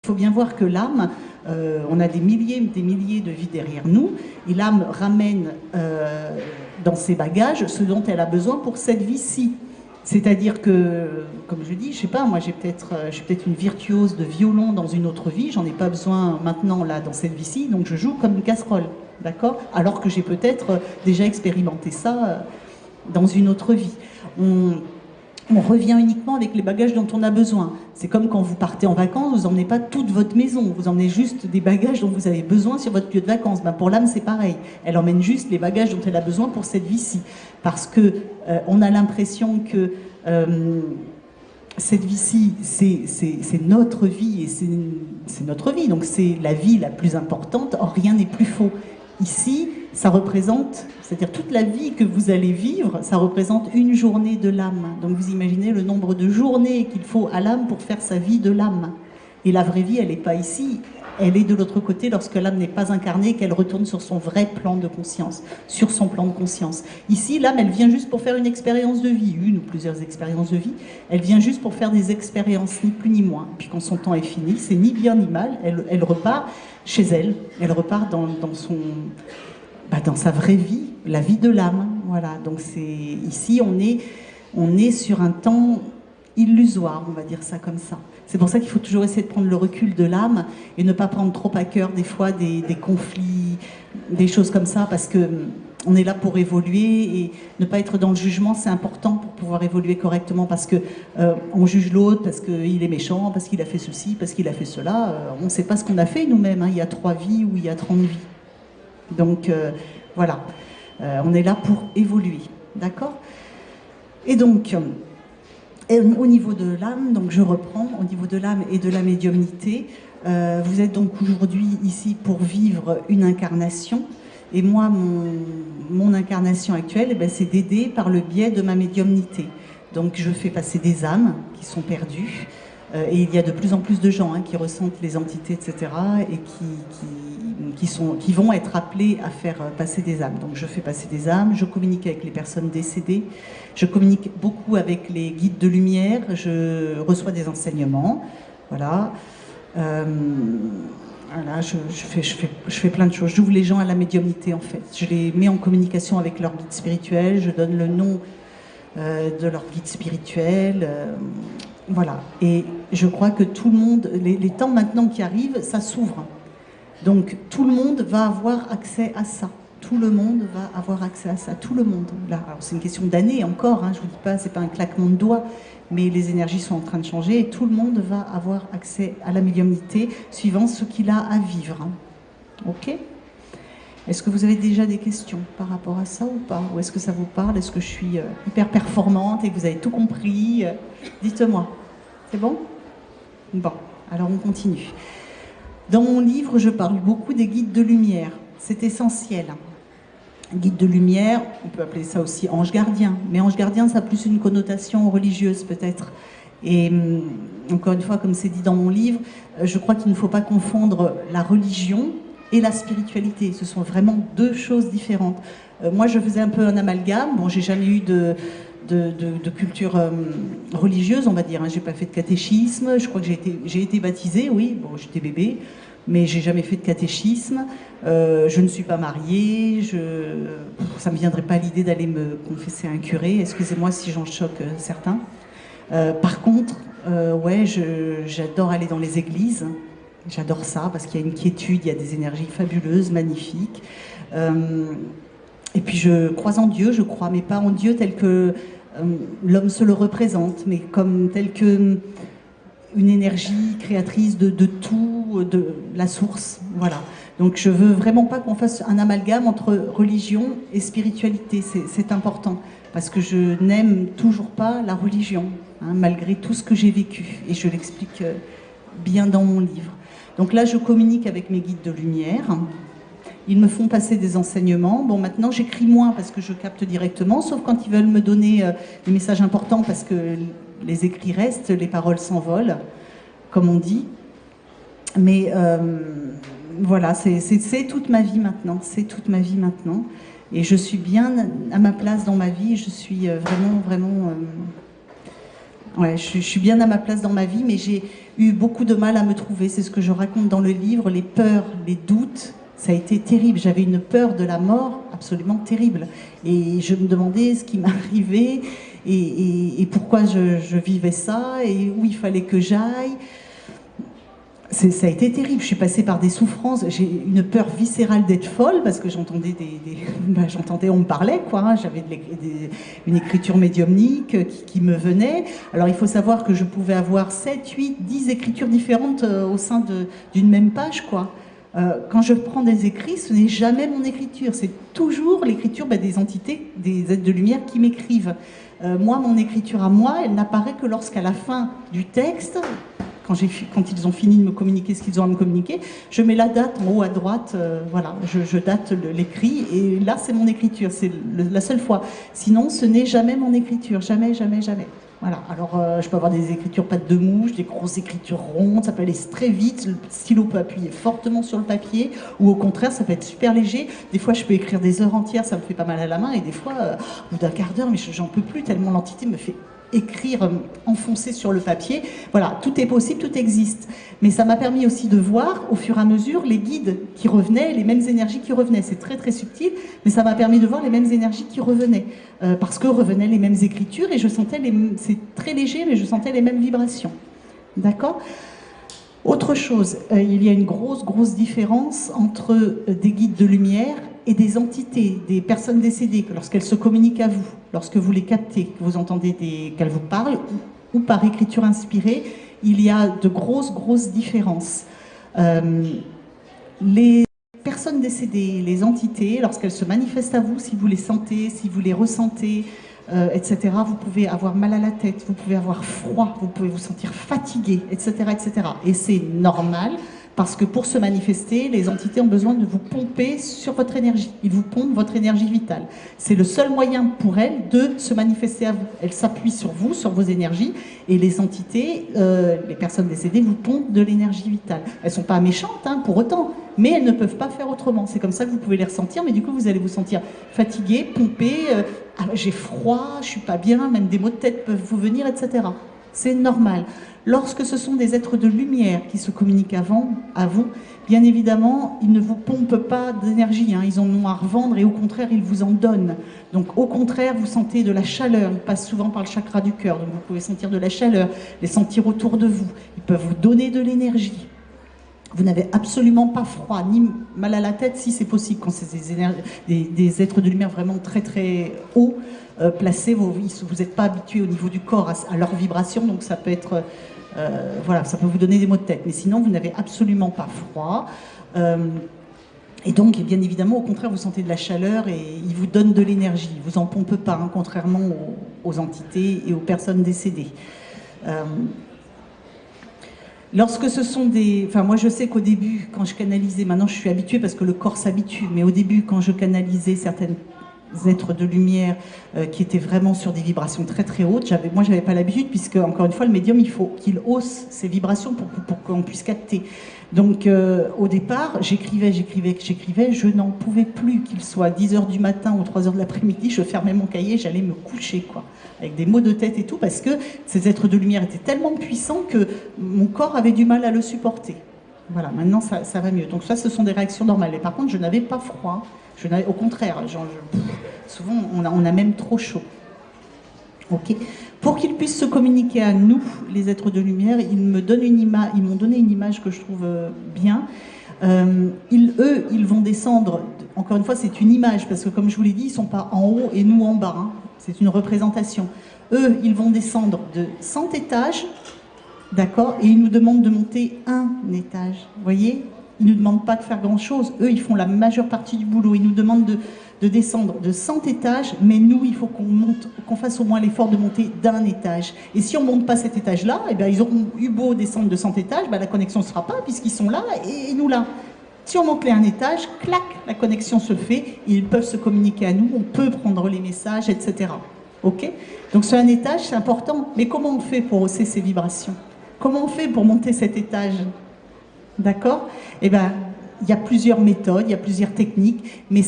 faut bien voir que l'âme, on a des milliers de vies derrière nous, et l'âme ramène dans ses bagages ce dont elle a besoin pour cette vie-ci. C'est-à-dire que, comme je dis, je sais pas, moi je suis peut-être une virtuose de violon dans une autre vie, j'en ai pas besoin maintenant là dans cette vie-ci, donc je joue comme une casserole, d'accord? Alors que j'ai peut-être déjà expérimenté ça dans une autre vie. On revient uniquement avec les bagages dont on a besoin. C'est comme quand vous partez en vacances, vous n'emmenez pas toute votre maison, vous emmenez juste des bagages dont vous avez besoin sur votre lieu de vacances. Ben pour l'âme, c'est pareil. Elle emmène juste les bagages dont elle a besoin pour cette vie-ci. Parce que on a l'impression que cette vie-ci, c'est notre vie, et c'est notre vie, donc c'est la vie la plus importante. Or, rien n'est plus faux. Ici, ça représente, c'est-à-dire toute la vie que vous allez vivre, ça représente une journée de l'âme. Donc vous imaginez le nombre de journées qu'il faut à l'âme pour faire sa vie de l'âme. Et la vraie vie, elle n'est pas ici, elle est de l'autre côté lorsque l'âme n'est pas incarnée, qu'elle retourne sur son vrai plan de conscience, sur son plan de conscience. Ici, l'âme, elle vient juste pour faire une expérience de vie, une ou plusieurs expériences de vie. Elle vient juste pour faire des expériences, ni plus ni moins. Puis quand son temps est fini, c'est ni bien ni mal, elle repart chez elle, elle repart dans sa vraie vie, la vie de l'âme. Voilà. Donc ici, on est sur un temps illusoire, on va dire ça comme ça. C'est pour ça qu'il faut toujours essayer de prendre le recul de l'âme et ne pas prendre trop à cœur des fois des conflits, des choses comme ça, parce que on est là pour évoluer, et ne pas être dans le jugement, c'est important pour pouvoir évoluer correctement, parce que on juge l'autre parce qu'il est méchant, parce qu'il a fait ceci, parce qu'il a fait cela. On ne sait pas ce qu'on a fait nous-mêmes, hein. Il y a 3 vies ou il y a 30 vies. Donc voilà, on est là pour évoluer, d'accord? Et donc, au niveau de l'âme, donc je reprends, au niveau de l'âme et de la médiumnité, vous êtes donc aujourd'hui ici pour vivre une incarnation. Et moi, mon incarnation actuelle, c'est d'aider par le biais de ma médiumnité. Donc je fais passer des âmes qui sont perdues, et il y a de plus en plus de gens qui ressentent les entités, etc., et qui vont être appelés à faire passer des âmes. Donc je fais passer des âmes, je communique avec les personnes décédées, je communique beaucoup avec les guides de lumière, je reçois des enseignements, voilà. Voilà, je fais plein de choses. J'ouvre les gens à la médiumnité, en fait. Je les mets en communication avec leur guide spirituel, je donne le nom de leur guide spirituel. Voilà. Et je crois que tout le monde, les temps maintenant qui arrivent, ça s'ouvre. Donc tout le monde va avoir accès à ça. Tout le monde va avoir accès à ça. Tout le monde. Là, alors c'est une question d'années encore. Je vous dis pas, c'est pas un claquement de doigts, mais les énergies sont en train de changer et tout le monde va avoir accès à la médiumnité suivant ce qu'il a à vivre. Ok ? Est-ce que vous avez déjà des questions par rapport à ça ou pas ? Ou est-ce que ça vous parle ? Est-ce que je suis hyper performante et que vous avez tout compris ? Dites-moi. C'est bon ? Bon, alors on continue. Dans mon livre, je parle beaucoup des guides de lumière. C'est essentiel. Guide de lumière, on peut appeler ça aussi ange gardien. Mais ange gardien, ça a plus une connotation religieuse peut-être. Et encore une fois, comme c'est dit dans mon livre, je crois qu'il ne faut pas confondre la religion et la spiritualité. Ce sont vraiment 2 choses différentes. Moi, je faisais un peu un amalgame. Bon, j'ai jamais eu de culture religieuse, on va dire. J'ai pas fait de catéchisme. Je crois que j'ai été baptisée, oui. Bon, j'étais bébé, mais j'ai jamais fait de catéchisme. Je ne suis pas mariée. Ça me viendrait pas l'idée d'aller me confesser à un curé. Excusez-moi si j'en choque certains. Par contre, ouais, j'adore aller dans les églises. J'adore ça parce qu'il y a une quiétude, il y a des énergies fabuleuses, magnifiques. Et puis je crois en Dieu, je crois, mais pas en Dieu tel que l'homme se le représente, mais comme tel que une énergie créatrice de tout, de la source. Voilà. Donc je veux vraiment pas qu'on fasse un amalgame entre religion et spiritualité. C'est important parce que je n'aime toujours pas la religion, malgré tout ce que j'ai vécu. Et je l'explique bien dans mon livre. Donc là, je communique avec mes guides de lumière. Ils me font passer des enseignements. Bon, maintenant, j'écris moins parce que je capte directement, sauf quand ils veulent me donner des messages importants parce que les écrits restent, les paroles s'envolent, comme on dit. Mais voilà, c'est toute ma vie maintenant. C'est toute ma vie maintenant. Et je suis bien à ma place dans ma vie. Je suis vraiment Ouais, je suis bien à ma place dans ma vie, mais j'ai eu beaucoup de mal à me trouver. C'est ce que je raconte dans le livre, les peurs, les doutes. Ça a été terrible. J'avais une peur de la mort absolument terrible. Et je me demandais ce qui m'arrivait et pourquoi je vivais ça et où il fallait que j'aille. Ça a été terrible, je suis passée par des souffrances, j'ai une peur viscérale d'être folle parce que j'entendais j'entendais, on me parlait quoi, hein. J'avais une écriture médiumnique qui me venait. Alors il faut savoir que je pouvais avoir 7, 8, 10 écritures différentes au sein d'une même page quoi. Quand je prends des écrits, ce n'est jamais mon écriture, c'est toujours l'écriture des entités, des êtres de lumière qui m'écrivent. Moi, mon écriture à moi, elle n'apparaît que lorsqu'à la fin du texte, quand ils ont fini de me communiquer ce qu'ils ont à me communiquer, je mets la date en haut à droite, voilà, je date l'écrit, et là c'est mon écriture, c'est la seule fois. Sinon, ce n'est jamais mon écriture, jamais, jamais, jamais. Voilà, alors je peux avoir des écritures pattes de mouche, des grosses écritures rondes, ça peut aller très vite, le stylo peut appuyer fortement sur le papier, ou au contraire, ça peut être super léger. Des fois, je peux écrire des heures entières, ça me fait pas mal à la main, et des fois, au bout d'un quart d'heure, mais j'en peux plus, tellement l'entité me fait écrire, enfoncer sur le papier. Voilà, tout est possible, tout existe. Mais ça m'a permis aussi de voir, au fur et à mesure, les guides qui revenaient, les mêmes énergies qui revenaient. C'est très très subtil, mais ça m'a permis de voir les mêmes énergies qui revenaient. Parce que revenaient les mêmes écritures et je sentais, c'est très léger, mais je sentais les mêmes vibrations. D'accord ? Autre chose, il y a une grosse différence entre des guides de lumière et des entités, des personnes décédées, lorsqu'elles se communiquent à vous, lorsque vous les captez, que vous entendez qu'elles vous parlent, ou par écriture inspirée, il y a de grosses différences. Les personnes décédées, les entités, lorsqu'elles se manifestent à vous, si vous les sentez, si vous les ressentez, etc., vous pouvez avoir mal à la tête, vous pouvez avoir froid, vous pouvez vous sentir fatigué, etc., etc. Et c'est normal, parce que pour se manifester, les entités ont besoin de vous pomper sur votre énergie. Ils vous pompent votre énergie vitale. C'est le seul moyen pour elles de se manifester à vous. Elles s'appuient sur vous, sur vos énergies, et les entités, les personnes décédées, vous pompent de l'énergie vitale. Elles ne sont pas méchantes, hein, pour autant, mais elles ne peuvent pas faire autrement. C'est comme ça que vous pouvez les ressentir, mais du coup, vous allez vous sentir fatigué, pompé, j'ai froid, je ne suis pas bien, même des maux de tête peuvent vous venir, etc. C'est normal. Lorsque ce sont des êtres de lumière qui se communiquent à vous, bien évidemment, ils ne vous pompent pas d'énergie, hein, ils en ont à revendre et au contraire, ils vous en donnent. Donc au contraire, vous sentez de la chaleur, ils passent souvent par le chakra du cœur, donc vous pouvez sentir de la chaleur, les sentir autour de vous, ils peuvent vous donner de l'énergie. Vous n'avez absolument pas froid, ni mal à la tête si c'est possible, quand c'est des êtres de lumière vraiment très très hauts, placés, vous n'êtes pas habitué au niveau du corps à leur vibration, donc ça peut être, voilà, ça peut vous donner des maux de tête, mais sinon vous n'avez absolument pas froid. Et donc, bien évidemment, au contraire, vous sentez de la chaleur et ils vous donnent de l'énergie, ils ne vous en pompent pas, hein, contrairement aux entités et aux personnes décédées. Lorsque ce sont des... Enfin, moi, je sais qu'au début, quand je canalisais, maintenant je suis habituée parce que le corps s'habitue, mais au début, quand je canalisais certaines êtres de lumière qui étaient vraiment sur des vibrations très très hautes, moi, j'avais pas l'habitude, puisque, encore une fois, le médium, il faut qu'il hausse ses vibrations pour qu'on puisse capter. Donc, au départ, j'écrivais, je n'en pouvais plus, qu'il soit 10h du matin ou 3h de l'après-midi, je fermais mon cahier, j'allais me coucher, quoi, avec des maux de tête et tout, parce que ces êtres de lumière étaient tellement puissants que mon corps avait du mal à le supporter. Voilà, maintenant ça va mieux. Donc ça, ce sont des réactions normales. Et par contre, je n'avais pas froid. Au contraire, souvent on a même trop chaud. Ok. Pour qu'ils puissent se communiquer à nous, les êtres de lumière, ils m'ont donné une image que je trouve bien. Ils vont descendre, encore une fois c'est une image, parce que comme je vous l'ai dit, ils ne sont pas en haut et nous en bas, hein. C'est une représentation. Eux, ils vont descendre de 100 étages, d'accord, et ils nous demandent de monter un étage, vous voyez. Ils ne nous demandent pas de faire grand-chose, eux ils font la majeure partie du boulot, ils nous demandent de descendre de 100 étages, mais nous il faut qu'on fasse au moins l'effort de monter d'un étage. Et si on ne monte pas cet étage-là, eh bien, ils auront eu beau descendre de 100 étages, la connexion ne sera pas puisqu'ils sont là et nous là. Si on monte un étage, clac, la connexion se fait, ils peuvent se communiquer à nous, on peut prendre les messages, etc. Ok. Donc sur un étage, c'est important, mais comment on fait pour hausser ces vibrations? Comment on fait pour monter cet étage? D'accord? Eh bien, il y a plusieurs méthodes, il y a plusieurs techniques, mais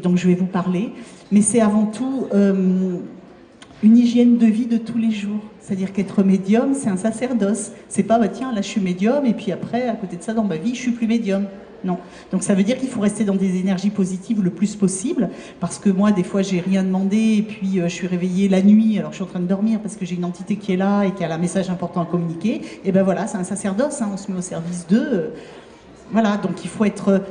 donc je vais vous parler, mais c'est avant tout une hygiène de vie de tous les jours. C'est-à-dire qu'être médium, c'est un sacerdoce. C'est pas, bah, tiens, là je suis médium, et puis après, à côté de ça, dans ma vie, je suis plus médium. Non. Donc ça veut dire qu'il faut rester dans des énergies positives le plus possible, parce que moi, des fois, j'ai rien demandé, et puis je suis réveillée la nuit, alors je suis en train de dormir parce que j'ai une entité qui est là et qui a un message important à communiquer. Et ben voilà, c'est un sacerdoce, hein, on se met au service d'eux. Voilà, donc il faut être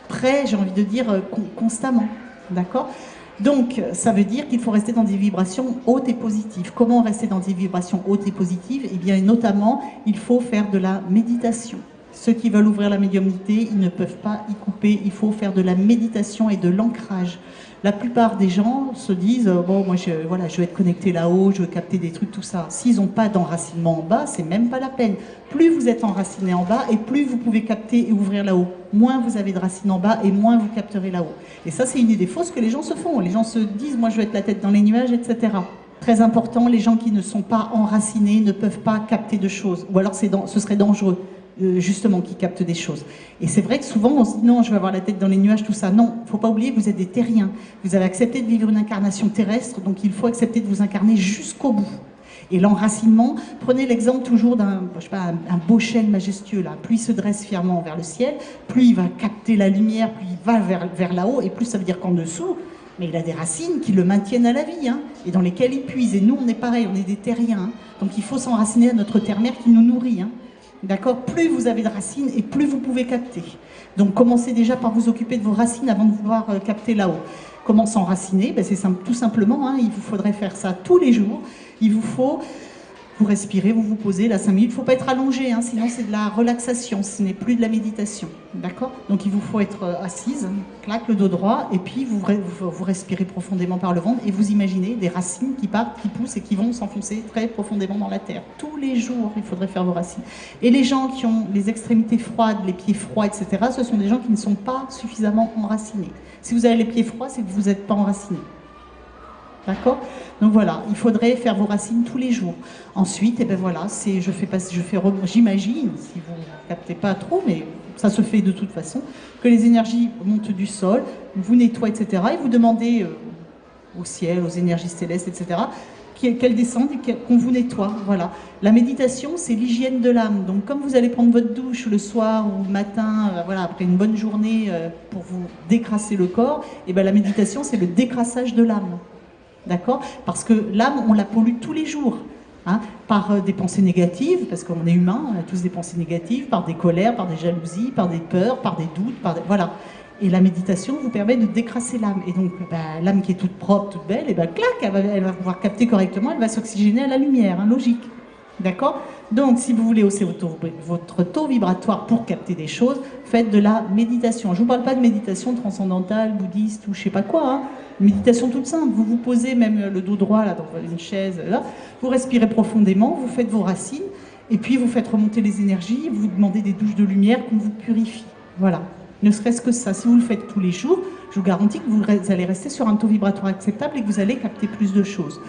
prêt, j'ai envie de dire, constamment. D'accord ? Donc, ça veut dire qu'il faut rester dans des vibrations hautes et positives. Comment rester dans des vibrations hautes et positives ? Eh bien, notamment, il faut faire de la méditation. Ceux qui veulent ouvrir la médiumnité, ils ne peuvent pas y couper. Il faut faire de la méditation et de l'ancrage. La plupart des gens se disent bon, moi, je veux être connecté là-haut, je veux capter des trucs, tout ça. S'ils n'ont pas d'enracinement en bas, c'est même pas la peine. Plus vous êtes enraciné en bas, et plus vous pouvez capter et ouvrir là-haut. Moins vous avez de racines en bas, et moins vous capterez là-haut. Et ça, c'est une idée fausse que les gens se font. Les gens se disent moi, je veux être la tête dans les nuages, etc. Très important, les gens qui ne sont pas enracinés ne peuvent pas capter de choses. Ou alors, ce serait dangereux. Justement, qui captent des choses. Et c'est vrai que souvent, on se dit non, je vais avoir la tête dans les nuages, tout ça. Non, il ne faut pas oublier que vous êtes des terriens. Vous avez accepté de vivre une incarnation terrestre, donc il faut accepter de vous incarner jusqu'au bout. Et l'enracinement, prenez l'exemple toujours d'un beau chêne majestueux. Là. Plus il se dresse fièrement vers le ciel, plus il va capter la lumière, plus il va vers là-haut, et plus ça veut dire qu'en dessous, mais il a des racines qui le maintiennent à la vie, hein, et dans lesquelles il puise. Et nous, on est pareil, on est des terriens. Hein. Donc il faut s'enraciner à notre terre-mère qui nous nourrit. Hein. D'accord ? Plus vous avez de racines et plus vous pouvez capter. Donc commencez déjà par vous occuper de vos racines avant de vouloir capter là-haut. Comment s'enraciner ? Ben, c'est simple, tout simplement, hein, il vous faudrait faire ça tous les jours. Il vous faut vous respirer, vous vous posez là 5 minutes. Il ne faut pas être allongé, hein, sinon c'est de la relaxation, ce n'est plus de la méditation. D'accord ? Donc il vous faut être assise, claque le dos droit, et puis vous respirez profondément par le ventre et vous imaginez des racines qui partent, qui poussent et qui vont s'enfoncer très profondément dans la terre. Tous les jours, il faudrait faire vos racines. Et les gens qui ont les extrémités froides, les pieds froids, etc., ce sont des gens qui ne sont pas suffisamment enracinés. Si vous avez les pieds froids, c'est que vous n'êtes pas enraciné. D'accord ? Donc voilà, il faudrait faire vos racines tous les jours. Ensuite, eh ben voilà, j'imagine, si vous ne captez pas trop, mais ça se fait de toute façon, que les énergies montent du sol, vous nettoient, etc. Et vous demandez au ciel, aux énergies célestes, etc., qu'elles descendent et qu'on vous nettoie. Voilà. La méditation, c'est l'hygiène de l'âme. Donc comme vous allez prendre votre douche le soir ou le matin, voilà, après une bonne journée pour vous décrasser le corps, eh ben la méditation, c'est le décrassage de l'âme. D'accord ? Parce que l'âme, on la pollue tous les jours, hein, par des pensées négatives, parce qu'on est humain, on a tous des pensées négatives, par des colères, par des jalousies, par des peurs, par des doutes, voilà. Et la méditation vous permet de décrasser l'âme. Et donc, l'âme qui est toute propre, toute belle, et clac, elle va pouvoir capter correctement, elle va s'oxygéner à la lumière, hein, logique. D'accord ? Donc, si vous voulez hausser votre taux vibratoire pour capter des choses, faites de la méditation. Je ne vous parle pas de méditation transcendantale, bouddhiste ou je ne sais pas quoi. Hein. Méditation toute simple. Vous vous posez même le dos droit là, dans une chaise, là. Vous respirez profondément, vous faites vos racines, et puis vous faites remonter les énergies, vous demandez des douches de lumière qu'on vous purifie. Voilà. Ne serait-ce que ça. Si vous le faites tous les jours, je vous garantis que vous allez rester sur un taux vibratoire acceptable et que vous allez capter plus de choses.